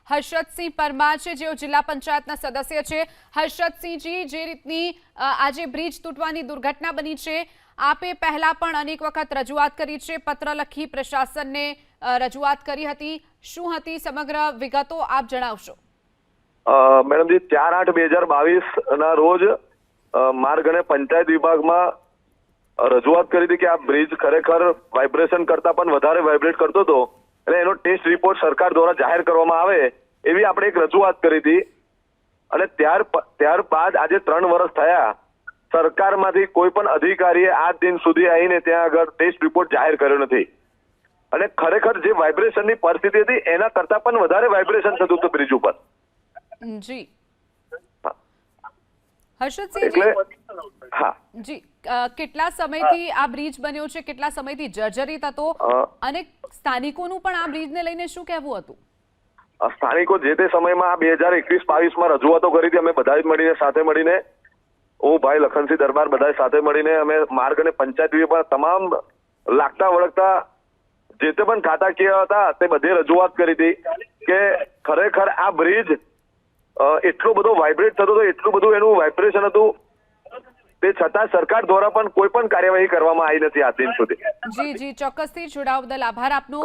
હર્ષદસિંહ પરમાર છે, જેઓ જિલ્લા પંચાયતના સદસ્ય છે। હર્ષદસિંહજી, જે રીતની આજે બ્રિજ તૂટવાની દુર્ઘટના બની છે, આપે પહેલા પણ અનેક વખત રજૂઆત કરી છે, પત્ર લખી પ્રશાસનને રજૂઆત કરી હતી। શું હતી સમગ્ર વિગતો આપ જણાવશો? મેડમજી, 4/8/2022 ના રોજ માર્ગ અને પંચાયત વિભાગમાં રજૂઆત કરી હતી કે આ બ્રિજ ખરેખર વાઇબ્રેશન કરતા પણ વધારે વાઇબ્રેટ કરતો હતો, એટલે એનો ટેસ્ટ રિપોર્ટ સરકાર દ્વારા જાહેર કરવામાં આવે એવી આપણે એક રજૂઆત કરી હતી। અને ત્યારબાદ આજે 3 વર્ષ થયા, સરકારમાંથી કોઈ પણ અધિકારીએ આજ દિન સુધી આવીને ત્યાં આગળ ટેસ્ટ રિપોર્ટ જાહેર કર્યો નથી। અને ખરેખર જે વાઇબ્રેશનની પરિસ્થિતિ હતી એના કરતા પણ વધારે વાઇબ્રેશન થતું હતું બ્રિજ ઉપર। જી હર્ષદસિંહજી, હા જી, કેટલા સમયથી આ બ્રિજ બન્યો છે, કેટલા સમયથી જર્જરિત હતો અને સ્થાનિકોનું પણ આ બ્રિજને લઈને શું કહેવું હતું? સ્થાનિકો જે તે સમયમાં 2021-22માં રજૂઆતો કરી હતી। અમે બધા જ મળીને સાથે મળીને, હું ભાઈ લખનસિંહ દરબાર બધા સાથે મળીને અમે માર્ગ અને પંચાયત વિભાગ તમામ લાગતા વળગતા જે તે પણ ખાતાકીય હતા તે બધે રજૂઆત કરી હતી કે ખરેખર આ બ્રિજ એટલો બધો વાઇબ્રેટ થતો હતો, એટલું બધું એનું વાઇબ્રેશન હતું, તે છતાં સરકાર દ્વારા પણ કોઈ પણ કાર્યવાહી કરવામાં આવી નથી આજ દિન સુધી। જી, ચોક્કસથી જોડાવા બદલ આભાર આપનો।